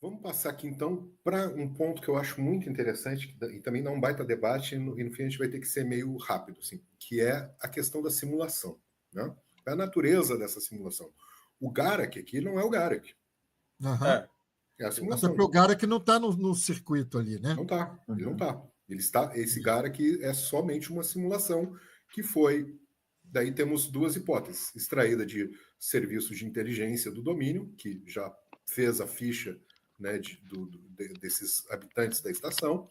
Vamos passar aqui, então, para um ponto que eu acho muito interessante, e também dá um baita debate, e no fim a gente vai ter que ser meio rápido, assim, que é a questão da simulação. Né? A natureza dessa simulação. O Garak aqui não é o Garak. Uhum. É a Até simulação. porque o Garak não está no circuito ali, né? Não está, ele não está. Esse Garak é somente uma simulação que foi. Daí temos duas hipóteses: extraída de serviços de inteligência do domínio, que já fez a ficha, né, desses habitantes da estação,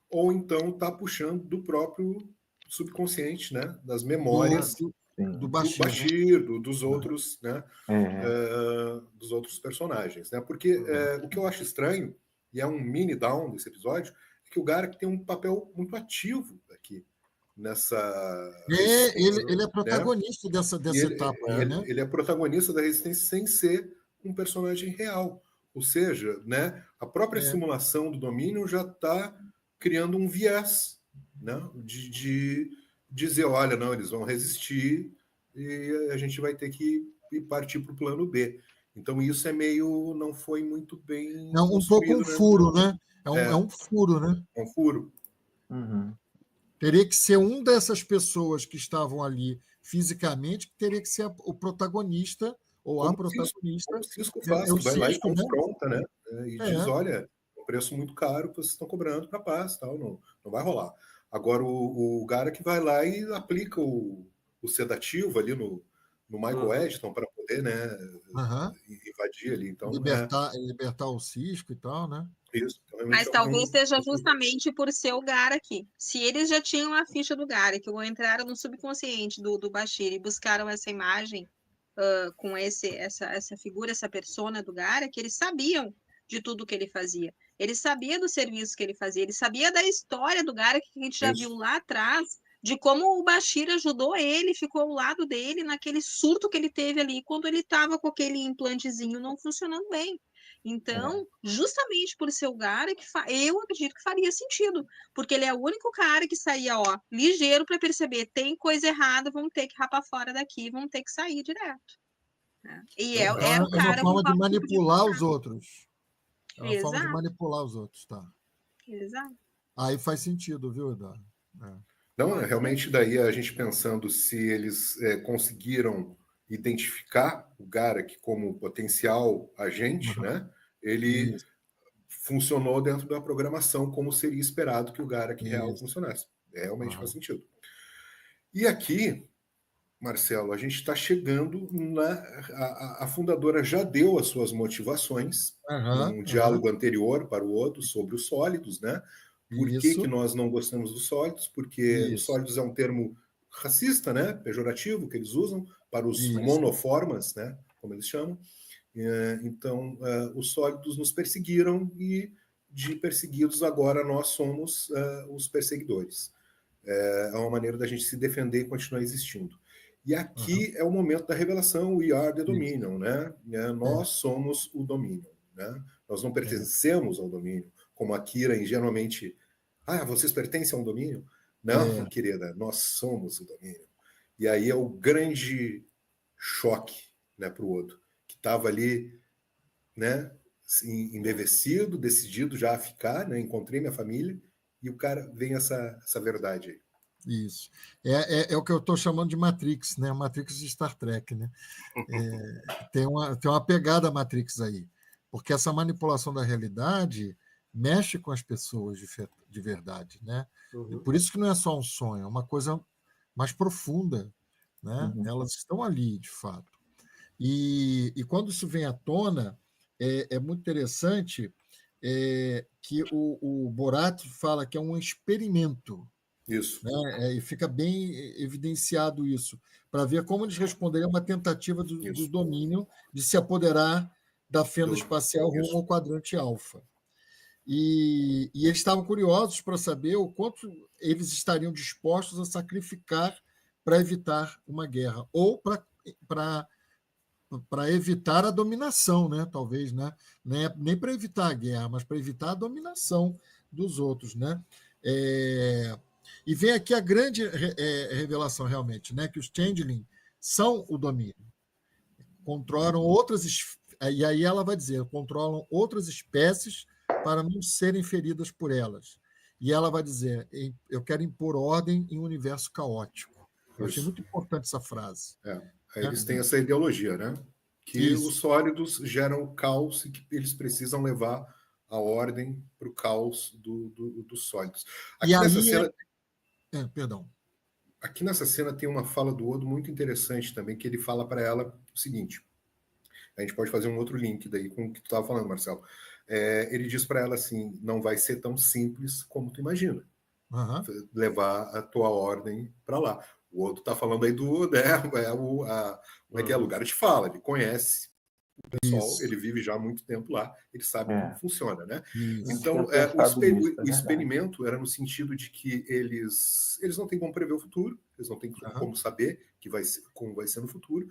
ou então está puxando do próprio subconsciente, né, das memórias do do Bashir, Bashir, dos outros, né, Uhum. dos outros personagens, né? Porque o que eu acho estranho, e é um mini down desse episódio, é que o Garak tem um papel muito ativo aqui nessa resistência, ele é né? protagonista dessa etapa, né? Ele é protagonista da resistência sem ser um personagem real. Ou seja, né, a própria simulação do domínio já está criando um viés, né, de dizer, olha, não, eles vão resistir e a gente vai ter que partir para o plano B. Então isso não foi muito bem É um pouco um furo, né? É um furo, né? É um furo. Uhum. Teria que ser um dessas pessoas que estavam ali fisicamente, que teria que ser o protagonista ou a protagonista. Como o Cisco faz, que vai lá e confronta, né? E diz, olha, um preço muito caro que vocês estão cobrando para a paz, tal, não vai rolar. Agora o cara que vai lá e aplica o sedativo ali no Michael Edgerton para poder, né, invadir ali. Então, libertar o Cisco e tal, né? Isso. Mas talvez seja justamente por ser o Garak. Se eles já tinham a ficha do Garak, ou entraram no subconsciente do Bashir e buscaram essa imagem com essa figura, essa persona do Garak, eles sabiam de tudo que ele fazia. Ele sabia do serviço que ele fazia, ele sabia da história do Garak que a gente já viu lá atrás, de como o Bashir ajudou ele, ficou ao lado dele naquele surto que ele teve ali, quando ele estava com aquele implantezinho não funcionando bem. Então, justamente por ser o Garak, eu acredito que faria sentido, porque ele é o único cara que saía, ligeiro para perceber, tem coisa errada, vamos ter que rapar fora daqui, vamos ter que sair direto. E era o cara... É uma forma de manipular os outros. É uma Exato. forma de manipular os outros, tá? Exato. Aí faz sentido, viu, Eduardo? Não, realmente daí a gente pensando se eles conseguiram identificar o Garak como potencial agente, né? Ele funcionou dentro da programação como seria esperado que o Garak real funcionasse. Realmente faz sentido. E aqui, Marcelo, a gente está chegando a fundadora já deu as suas motivações num diálogo anterior para o outro sobre os sólidos, né? Por que nós não gostamos dos sólidos? Porque os sólidos é um termo racista, né? Pejorativo que eles usam para os monoformas, né? Como eles chamam. Então, os sólidos nos perseguiram e de perseguidos agora nós somos os perseguidores. É uma maneira da gente se defender e continuar existindo. E aqui é o momento da revelação, we are the Dominion, né? Nós somos o domínio, né? Nós não pertencemos ao domínio, como a Kira ingenuamente, vocês pertencem ao domínio? Não, querida, nós somos o domínio. E aí é o grande choque, né, para o outro, que estava ali, né, assim, embevecido, decidido já a ficar, né? Encontrei minha família, e o cara vem essa verdade aí. Isso. É o que eu estou chamando de Matrix, né? Matrix de Star Trek, né? Tem uma pegada Matrix aí, porque essa manipulação da realidade mexe com as pessoas de verdade, né? E por isso que não é só um sonho, é uma coisa mais profunda, né? Elas estão ali, de fato. E quando isso vem à tona, é muito interessante que o Borat fala que é um experimento. Isso. Né? E fica bem evidenciado isso, para ver como eles responderiam a uma tentativa do domínio de se apoderar da fenda espacial rumo ao quadrante alfa. E eles estavam curiosos para saber o quanto eles estariam dispostos a sacrificar para evitar uma guerra, ou para evitar a dominação, né? Talvez, né? Nem para evitar a guerra, mas para evitar a dominação dos outros, né? E vem aqui a grande revelação, realmente, né? Que os Changeling são o domínio. Controlam outras E aí ela vai dizer, controlam outras espécies para não serem feridas por elas. E ela vai dizer, eu quero impor ordem em um universo caótico. Eu achei muito importante essa frase. Aí eles têm essa ideologia, né? Que os sólidos geram o caos e que eles precisam levar a ordem para o caos dos sólidos. Aqui nessa cena... Perdão. Aqui nessa cena tem uma fala do Odo muito interessante também, que ele fala para ela o seguinte. A gente pode fazer um outro link daí com o que tu estava falando, Marcelo. Ele diz para ela assim, não vai ser tão simples como tu imagina. Levar a tua ordem para lá. O Odo está falando aí do... como é que é? Lugar de fala. Ele conhece o pessoal, ele vive já há muito tempo lá, ele sabe como funciona, né? Então, o experimento era no sentido de que eles não têm como prever o futuro, eles não têm como saber como vai ser no futuro,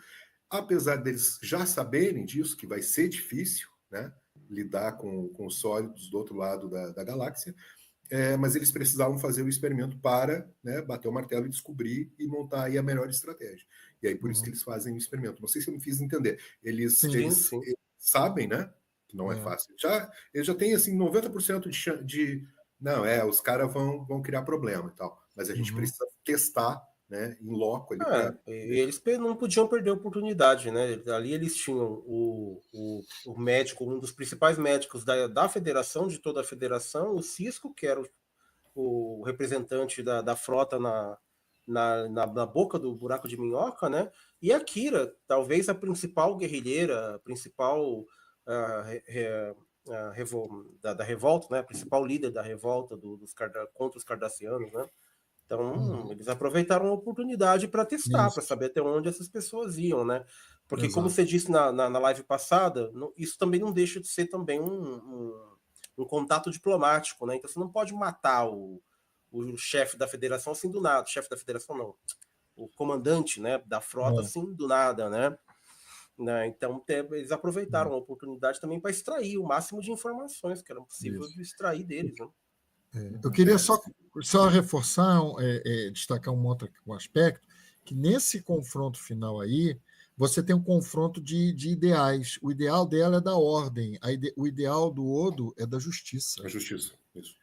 apesar deles já saberem disso, que vai ser difícil, né? Lidar com os sólidos do outro lado da galáxia, mas eles precisavam fazer o experimento para, né, bater o martelo e descobrir e montar aí a melhor estratégia. E aí por isso que eles fazem o experimento. Não sei se eu me fiz entender. Eles sabem, né, que não é fácil. Eles já têm assim 90% de não, os caras vão criar problema e tal. Mas a gente precisa testar, né, em loco ali. Eles não podiam perder a oportunidade, né? Ali eles tinham o médico, um dos principais médicos da federação, de toda a federação, o Cisco, que era o representante da frota na boca do buraco de minhoca, né? E a Kira, talvez a principal guerrilheira, a principal da revolta, né? A principal líder da revolta contra os cardassianos, né? Então, eles aproveitaram a oportunidade para testar, para saber até onde essas pessoas iam, né? Porque, como você disse na live passada, isso também não deixa de ser também um contato diplomático, né? Então, você não pode matar o chefe da federação assim do nada. O chefe da federação, não. O comandante, né, da frota assim do nada, né? Então, eles aproveitaram a oportunidade também para extrair o máximo de informações que eram possível de extrair deles, né? Eu queria só reforçar, destacar um outro aspecto, que nesse confronto final aí, você tem um confronto de ideais. O ideal dela é da ordem, o ideal do Odo é da justiça. A justiça, isso.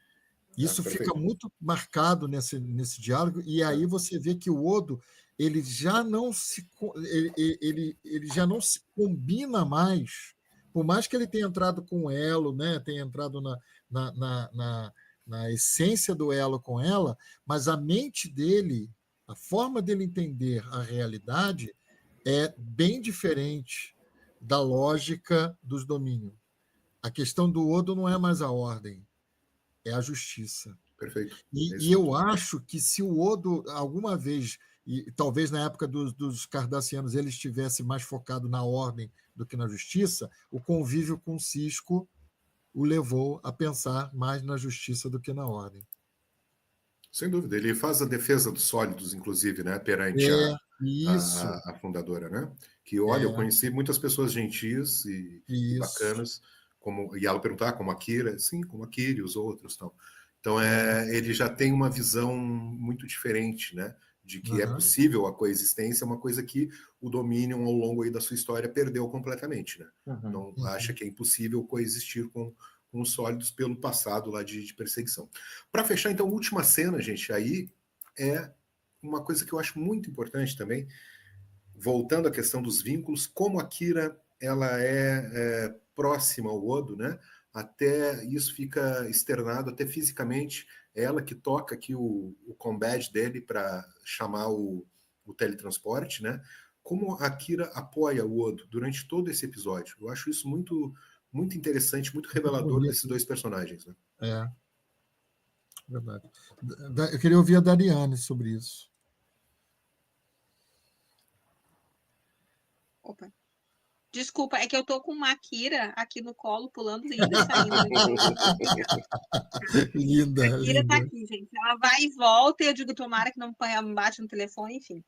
Isso fica muito marcado nesse diálogo, e aí você vê que o Odo ele já não se combina mais, por mais que ele tenha entrado com o Elo, né, tenha entrado na essência do Elo com ela, mas a mente dele, a forma dele entender a realidade é bem diferente da lógica dos domínios. A questão do Odo não é mais a ordem, é a justiça. Perfeito. E eu acho que se o Odo alguma vez, e talvez na época dos cardassianos ele estivesse mais focado na ordem do que na justiça, o convívio com o Cisco o levou a pensar mais na justiça do que na ordem. Sem dúvida. Ele faz a defesa dos sólidos, inclusive, né, perante a fundadora, né? Que, olha, eu conheci muitas pessoas gentis e bacanas, e ela perguntar como a Kira, sim, como a Kira e os outros, tal. Então, ele já tem uma visão muito diferente, né? De que é possível a coexistência, é uma coisa que o Dominion, ao longo aí da sua história, perdeu completamente, né? Não acha que é impossível coexistir com os sólidos pelo passado lá de perseguição. Para fechar, então, a última cena, gente, aí é uma coisa que eu acho muito importante também, voltando à questão dos vínculos, como a Kira ela é próxima ao Odo, né? Até isso fica externado, até fisicamente, ela que toca aqui o combat dele para chamar o teletransporte, né? Como a Kira apoia o Odo durante todo esse episódio. Eu acho isso muito, muito interessante, muito revelador desses dois personagens, né? Verdade. Eu queria ouvir a Dariane sobre isso. Opa. Desculpa, é que eu tô com uma Kira aqui no colo, pulando linda e saindo. Linda, a Kira tá aqui, gente. Ela vai e volta, e eu digo, tomara que não bate no telefone, enfim.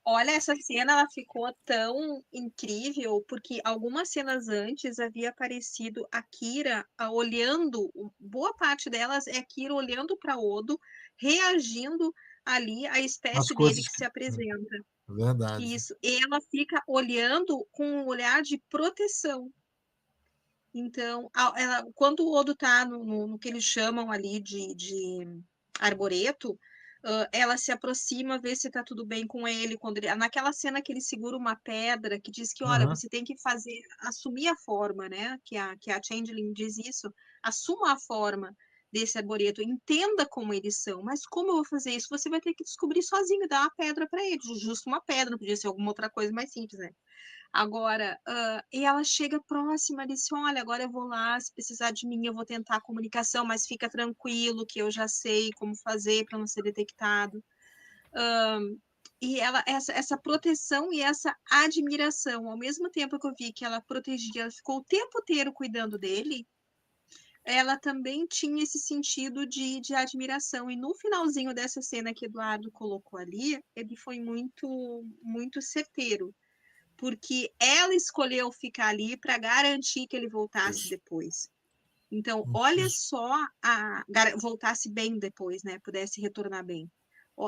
Olha, essa cena, ela ficou tão incrível, porque algumas cenas antes havia aparecido a Kira olhando, boa parte delas é a Kira olhando para Odo, reagindo ali à espécie dele que se apresenta. Verdade. Isso. E ela fica olhando com um olhar de proteção. Então, quando o Odo tá no que eles chamam ali de arboreto, ela se aproxima, vê se tá tudo bem com ele. Naquela cena que ele segura uma pedra, que diz que, olha, você tem que assumir a forma, né? Que a Changeling diz isso, assuma a forma desse arboreto, entenda como eles são. Mas como eu vou fazer isso? Você vai ter que descobrir sozinho, dar uma pedra para ele, justo uma pedra, não podia ser alguma outra coisa mais simples, né? Agora, e ela chega próxima, disse, olha, agora eu vou lá, se precisar de mim, eu vou tentar a comunicação, mas fica tranquilo que eu já sei como fazer para não ser detectado. E essa proteção e essa admiração, ao mesmo tempo que eu vi que ela protegia, ela ficou o tempo inteiro cuidando dele, ela também tinha esse sentido de admiração. E no finalzinho dessa cena que Eduardo colocou ali, ele foi muito, muito certeiro, porque ela escolheu ficar ali para garantir que ele voltasse depois. Então, olha só, voltasse bem depois, né? Pudesse retornar bem.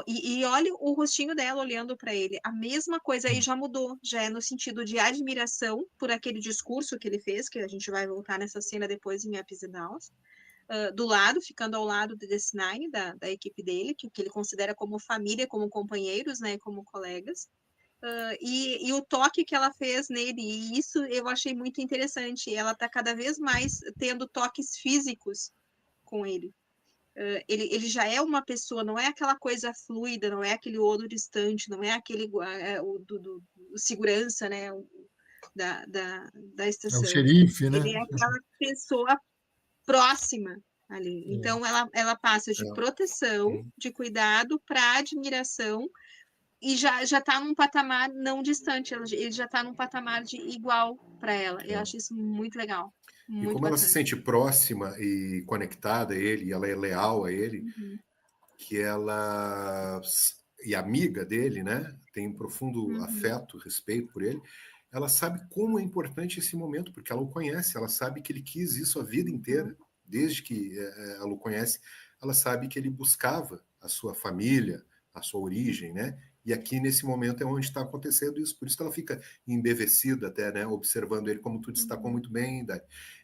E olha o rostinho dela olhando para ele. A mesma coisa aí já mudou, já é no sentido de admiração por aquele discurso que ele fez, que a gente vai voltar nessa cena depois em Ups and Downs. Do lado, ficando ao lado do DS9, da equipe dele, que ele considera como família, como companheiros, né? Como colegas. E o toque que ela fez nele, e isso eu achei muito interessante. Ela está cada vez mais tendo toques físicos com ele. Ele já é uma pessoa, não é aquela coisa fluida, não é aquele Odo distante, não é aquele do segurança, né, da É o estação. xerife, né? Ele é aquela pessoa próxima ali. Então ela passa de proteção, de cuidado para admiração, e já está num patamar não distante, ele já está num patamar de igual para ela. Eu acho isso muito legal, E muito como ela se bacana. sente próxima e conectada a ele, ela é leal a ele, que ela e amiga dele, né? Tem um profundo afeto, respeito por ele. Ela sabe como é importante esse momento, porque ela o conhece, ela sabe que ele quis isso a vida inteira, desde que ela o conhece, ela sabe que ele buscava a sua família, a sua origem, né? E aqui nesse momento é onde está acontecendo isso, por isso que ela fica embevecida até, né? Observando ele, como tu destacou muito bem, Dai.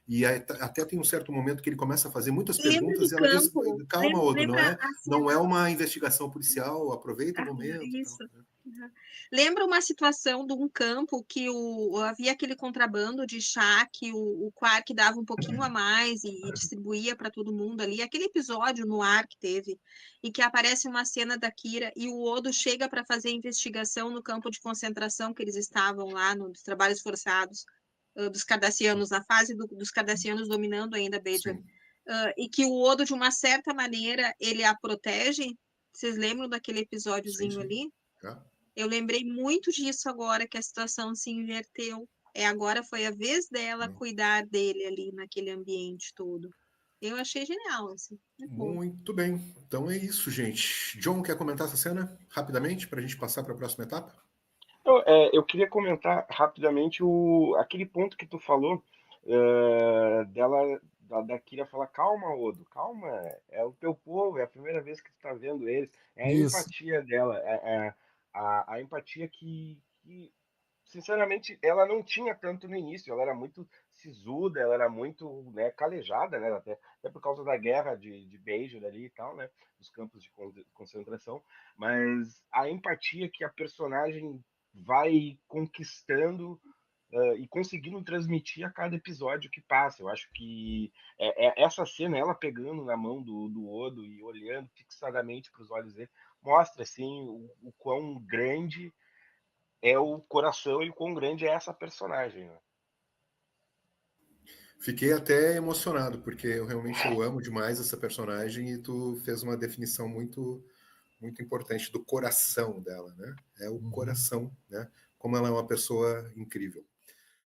E até tem um certo momento que ele começa a fazer muitas Lembra perguntas do e ela diz, campo? calma, Odo, Lembra não é uma investigação policial, aproveita o Ah, momento. isso. Tal. Lembra uma situação de um campo que havia aquele contrabando de chá que o Quark dava um pouquinho a mais e distribuía para todo mundo ali. Aquele episódio no ar que teve, e que aparece uma cena da Kira e o Odo chega para fazer investigação no campo de concentração que eles estavam lá, nos trabalhos forçados dos Cardassianos, na fase dos Cardassianos dominando ainda Bajor. E que o Odo, de uma certa maneira, ele a protege. Vocês lembram daquele episódiozinho ali? Eu lembrei muito disso agora, que a situação se inverteu. Agora foi a vez dela cuidar dele ali naquele ambiente todo. Eu achei genial, assim. Muito bem. Então é isso, gente. John, quer comentar essa cena rapidamente para a gente passar para a próxima etapa? Eu queria comentar rapidamente aquele ponto que tu falou da Kira falar, calma, Odo, calma, é o teu povo, é a primeira vez que tu tá vendo eles, é a empatia dela, a empatia que, sinceramente, ela não tinha tanto no início, ela era muito sisuda, ela era muito, né, calejada, né, até por causa da guerra de Bajor ali e tal, né, dos campos de concentração, mas a empatia que a personagem vai conquistando e conseguindo transmitir a cada episódio que passa. Eu acho que essa cena, ela pegando na mão do Odo e olhando fixadamente para os olhos dele, mostra assim o quão grande é o coração e o quão grande é essa personagem. Né? Fiquei até emocionado, porque eu amo demais essa personagem e tu fez uma definição muito muito importante do coração dela, né? É o coração, né? Como ela é uma pessoa incrível.